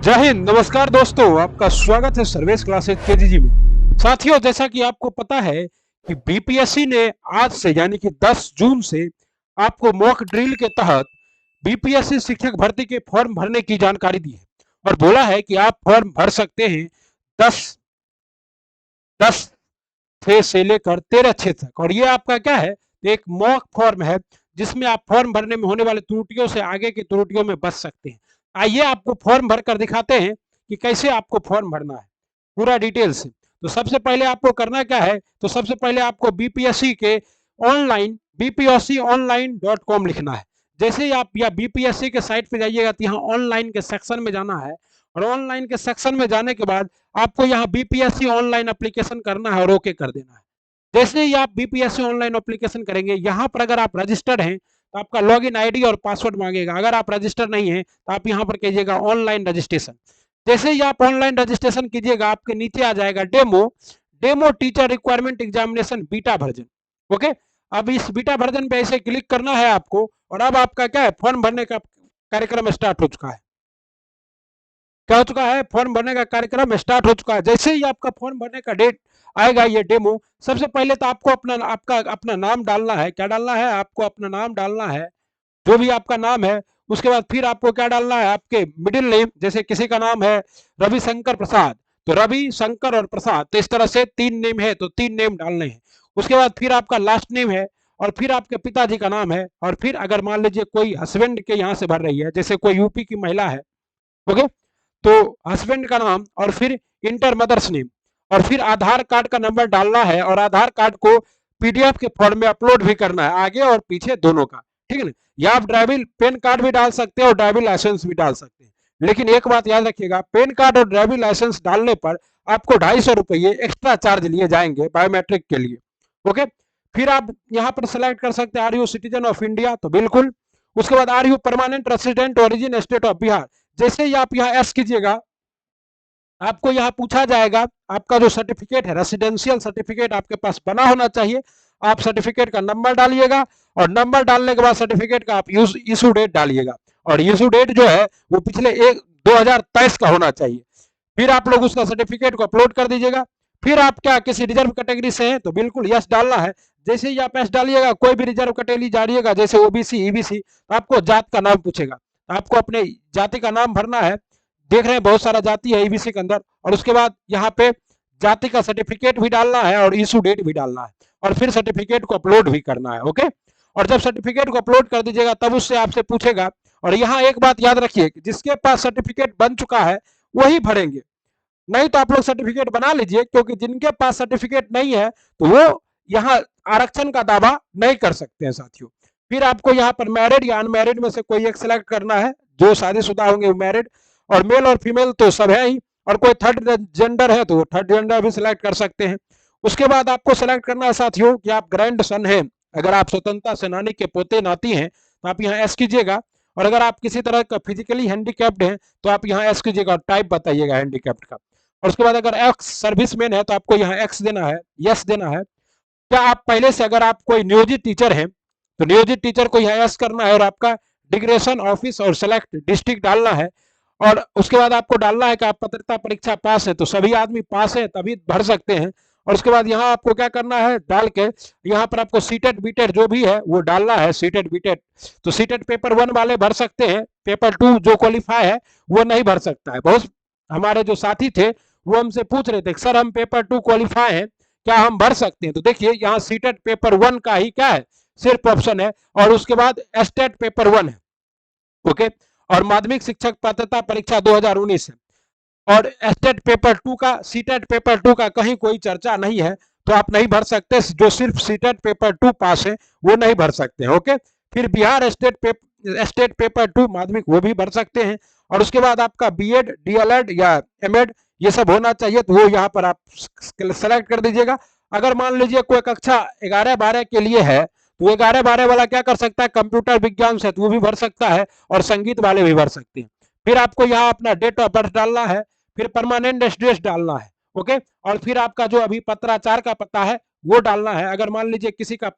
जय हिंद, नमस्कार दोस्तों, आपका स्वागत है सर्वेश क्लासेज केजीजी में। साथियों, जैसा कि आपको पता है कि बीपीएससी ने आज से यानी कि 10 जून से आपको मॉक ड्रिल के तहत बीपीएससी शिक्षक भर्ती के फॉर्म भरने की जानकारी दी है और बोला है कि आप फॉर्म भर सकते हैं 10 10 6 से लेकर 13 6 तक। और ये आपका क्या है, एक मॉक फॉर्म है जिसमें आप फॉर्म भरने में होने वाली त्रुटियों से आगे की त्रुटियों में बच सकते हैं। आइए आपको फॉर्म भर कर दिखाते हैं कि कैसे आपको फॉर्म भरना है पूरा डिटेल से। तो सबसे पहले आपको करना क्या है, तो सबसे पहले आपको बीपीएससी के ऑनलाइन bpsconline.com लिखना है। जैसे ही आप या बीपीएससी के साइट पे जाइएगा तो यहाँ ऑनलाइन के सेक्शन में जाना है और ऑनलाइन के सेक्शन में जाने के बाद आपको यहाँ बीपीएससी ऑनलाइन एप्लीकेशन करना है और ओके कर देना है। जैसे ही आप बीपीएससी ऑनलाइन एप्लीकेशन करेंगे, यहाँ पर अगर आप रजिस्टर्ड हैं तो आपका लॉगिन आईडी और पासवर्ड मांगेगा। अगर आप रजिस्टर नहीं है तो आप यहाँ पर कीजिएगा ऑनलाइन रजिस्ट्रेशन। जैसे ही आप ऑनलाइन रजिस्ट्रेशन कीजिएगा, आपके नीचे आ जाएगा demo teacher requirement examination beta version. Okay, अब इस बीटा वर्जन पे ऐसे क्लिक करना है आपको और अब आपका क्या है, फॉर्म भरने का कार्यक्रम स्टार्ट हो चुका है। क्या हो चुका है, फॉर्म भरने का कार्यक्रम स्टार्ट हो चुका है। जैसे ही आपका फॉर्म भरने का डेट आएगा, ये डेमो, सबसे पहले तो आपको अपना नाम डालना है। क्या डालना है, आपको अपना नाम डालना है, जो भी आपका नाम है। उसके बाद फिर आपको क्या डालना है, आपके मिडिल नेम। जैसे किसी का नाम है रविशंकर प्रसाद, तो रवि, शंकर और प्रसाद, तो इस तरह से 3 नेम है तो 3 नेम डालने हैं। उसके बाद फिर आपका लास्ट नेम है और फिर आपके पिताजी का नाम है और फिर अगर मान लीजिए कोई हस्बैंड के यहाँ से भर रही है, जैसे कोई यूपी की महिला है, ओके, तो हस्बैंड का नाम और फिर इंटर मदर्स नेम और फिर आधार कार्ड का नंबर डालना है और आधार कार्ड को पीडीएफ के फॉर्म में अपलोड भी करना है, आगे और पीछे दोनों का। ठीक है ना, या आप ड्राइविंग पेन कार्ड भी डाल सकते हैं और ड्राइविंग लाइसेंस भी डाल सकते हैं। लेकिन एक बात याद रखिएगा, पेन कार्ड और ड्राइविंग लाइसेंस डालने पर आपको 250 रुपये एक्स्ट्रा चार्ज लिए जाएंगे बायोमेट्रिक के लिए। ओके, फिर आप यहाँ पर सेलेक्ट कर सकते हैं are you citizen of India, तो बिल्कुल। उसके बाद are you permanent resident origin state of Bihar. जैसे ही आप यहाँ एस कीजिएगा, आपको यहाँ पूछा जाएगा आपका जो सर्टिफिकेट है, रेसिडेंशियल सर्टिफिकेट आपके पास बना होना चाहिए। आप सर्टिफिकेट का नंबर डालिएगा और नंबर डालने के बाद सर्टिफिकेट का आप इशू डेट डालिएगा और इशू डेट जो है वो पिछले 2023 का होना चाहिए। फिर आप लोग उसका सर्टिफिकेट को अपलोड कर दीजिएगा। फिर आप क्या किसी रिजर्व कैटेगरी से हैं तो बिल्कुल यस डालना है। जैसे ही आप यस डालिएगा, कोई भी रिजर्व कैटेगरी डालिएगा, जैसे ओबीसी, ईबीसी, आपको जात का नाम पूछेगा, आपको अपने जाति का नाम भरना है। देख रहे हैं बहुत सारा जाति है ईबीसी के अंदर। और उसके बाद यहाँ पे जाति का सर्टिफिकेट भी डालना है और इशू डेट भी डालना है और फिर सर्टिफिकेट को अपलोड भी करना है। ओके, और जब सर्टिफिकेट को अपलोड कर दीजिएगा तब उससे आपसे पूछेगा। और यहाँ एक बात याद रखिए, जिसके पास सर्टिफिकेट बन चुका है वही भरेंगे, नहीं तो आप लोग सर्टिफिकेट बना लीजिए, क्योंकि जिनके पास सर्टिफिकेट नहीं है तो वो यहाँ आरक्षण का दावा नहीं कर सकते हैं साथियों। फिर आपको यहाँ पर मैरिड या अनमैरिड में से कोई एक सिलेक्ट करना है। जो शादीशुदा होंगे वो मैरिड, और मेल और फीमेल तो सब है ही, और कोई थर्ड जेंडर है तो थर्ड जेंडर भी सिलेक्ट कर सकते हैं। उसके बाद आपको सिलेक्ट करना है साथियों कि आप ग्रैंड सन हैं। अगर आप स्वतंत्रता सेनानी के पोते नाती हैं तो आप यहाँ एस कीजिएगा, और अगर आप किसी तरह का फिजिकली हैंडीकैप्ड हैं तो आप यहाँ एस कीजिएगा और टाइप बताइएगा हैंडीकैप्ड का। और उसके बाद अगर एक्स सर्विसमैन है तो आपको यहाँ एक्स देना है, यस देना है। क्या आप पहले से, अगर आप कोई नियोजित टीचर हैं तो नियोजित टीचर को यहाँ यस करना है और आपका डिग्रेशन ऑफिस और सेलेक्ट डिस्ट्रिक्ट डालना है। और उसके बाद आपको डालना है कि आप पत्रता परीक्षा पास है, तो सभी आदमी पास है तभी भर सकते हैं। और उसके बाद यहाँ आपको क्या करना है, डाल के यहाँ पर आपको सीटेट बीटेट जो भी है वो डालना है, सीटेट बीटेट। तो सीटेट पेपर 1 वाले भर सकते हैं, पेपर 2 जो क्वालिफाई है वो नहीं भर सकता है। बहुत हमारे जो साथी थे वो हमसे पूछ रहे थे, सर हम पेपर 2 क्वालिफाई हैं, क्या हम भर सकते हैं? तो देखिए यहाँ सीटेट पेपर 1 का ही क्या है, सिर्फ ऑप्शन है, और उसके बाद एस्टेट पेपर 1 है। ओके, और माध्यमिक शिक्षक पात्रता परीक्षा 2019 है, और एस्टेट पेपर 2 का, सीटेट पेपर 2 का कहीं कोई चर्चा नहीं है, तो आप नहीं भर सकते। जो सिर्फ सीटेट पेपर 2 पास है वो नहीं भर सकते हैं। ओके, फिर बिहार एस्टेट पेपर 2 माध्यमिक वो भी भर सकते हैं। और उसके बाद आपका बीएड, डीएलएड या एमएड ये सब होना चाहिए, तो वो यहाँ पर आप सेलेक्ट कर दीजिएगा। अगर मान लीजिए कोई कक्षा 11-12 के लिए है तो 11-12 वाला क्या कर सकता है, कंप्यूटर विज्ञान से, तो वो भी भर सकता है, और संगीत वाले भी भर सकते हैं। फिर आपको यहाँ अपना डेट ऑफ बर्थ डालना है, फिर परमानेंट एड्रेस डालना है। ओके, और फिर आपका जो अभी पत्राचार का पता है वो डालना है। अगर मान लीजिए किसी का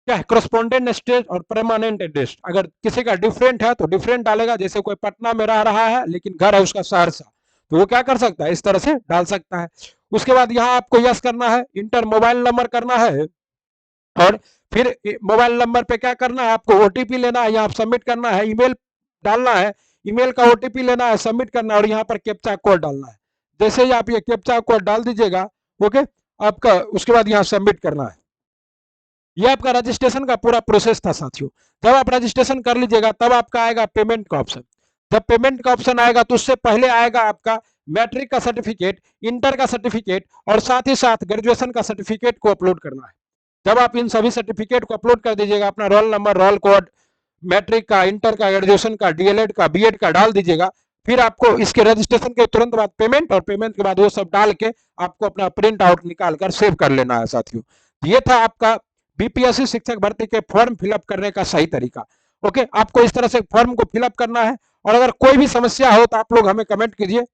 क्या है, करस्पॉन्डेंट स्टेट और परमानेंट एड्रेस। अगर किसी का डिफरेंट है तो डिफरेंट डालेगा, जैसे कोई पटना में रह रहा है लेकिन घर है उसका सहरसा, तो वो क्या कर सकता है, इस तरह से डाल सकता है। उसके बाद यहाँ आपको यस करना है, इंटर मोबाइल नंबर करना है, और फिर मोबाइल नंबर पे क्या करना है, आपको ओटीपी लेना है, यहाँ सबमिट करना है, ईमेल डालना है, ईमेल का ओटीपी लेना है, सबमिट करना है, और यहाँ पर कैप्चा कोड डालना है। जैसे ही आप ये कैप्चा कोड डाल दीजिएगा, ओके, आपका उसके बाद यहाँ सबमिट करना है। ये आपका रजिस्ट्रेशन का पूरा प्रोसेस था साथियों। जब आप रजिस्ट्रेशन कर लीजिएगा तब आपका आएगा पेमेंट का ऑप्शन। जब पेमेंट का ऑप्शन आएगा तो उससे पहले आएगा आपका मैट्रिक का सर्टिफिकेट, इंटर का सर्टिफिकेट, और साथ ही साथ ग्रेजुएशन का सर्टिफिकेट को अपलोड करना है। जब आप इन सभी सर्टिफिकेट को अपलोड कर दीजिएगा, अपना roll number, roll code, matric का, इंटर का, ग्रेजुएशन का, डीएलएड का, बीएड का डाल दीजिएगा, फिर आपको इसके रजिस्ट्रेशन के तुरंत बाद पेमेंट, और पेमेंट के बाद वो सब डाल के आपको अपना प्रिंट आउट निकाल कर सेव कर लेना है साथियों। ये था आपका बीपीएससी शिक्षक भर्ती के फॉर्म फिलअप करने का सही तरीका। ओके, आपको इस तरह से फॉर्म को फिलअप करना है, और अगर कोई भी समस्या हो तो आप लोग हमें कमेंट कीजिए,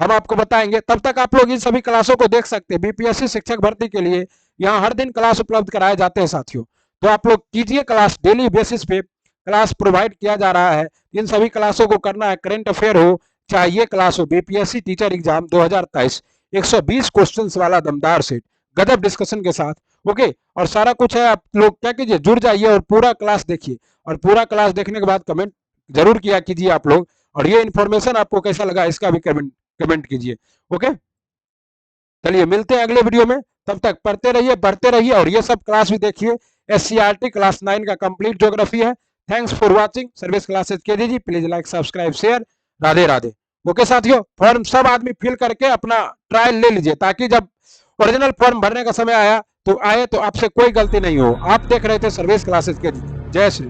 हम आपको बताएंगे। तब तक आप लोग इन सभी क्लासों को देख सकते हैं। बीपीएससी शिक्षक भर्ती के लिए यहाँ हर दिन क्लास उपलब्ध कराए जाते हैं साथियों, तो आप लोग कीजिए क्लास, डेली बेसिस पे क्लास प्रोवाइड किया जा रहा है। इन सभी क्लासों को करना है, करंट अफेयर हो चाहे ये क्लास हो, बीपीएससी टीचर एग्जाम 2023 120 क्वेश्चंस वाला दमदार सेट, गजब डिस्कशन के साथ। ओके, और सारा कुछ है, आप लोग क्या कीजिए, जुड़ जाइए और पूरा क्लास देखिए, और पूरा क्लास देखने के बाद कमेंट जरूर किया कीजिए आप लोग, और ये इन्फॉर्मेशन आपको कैसा लगा इसका भी कमेंट कीजिए। ओके, चलिए मिलते हैं अगले वीडियो में, तब तक पढ़ते रहिए, बढ़ते रहिए, और ये सब क्लास भी देखिए। एससीईआरटी क्लास 9 का कंप्लीट ज्योग्राफी है। Thanks for watching service classes के जी। Please like, subscribe, share. Radhe Radhe. Okay साथियों, फॉर्म सब आदमी फिल करके अपना ट्रायल ले लीजिए, ताकि जब ओरिजिनल फॉर्म भरने का समय आया तो आपसे कोई गलती नहीं हो। आप देख रहे थे सर्विस क्लासेज के जी। जय श्री।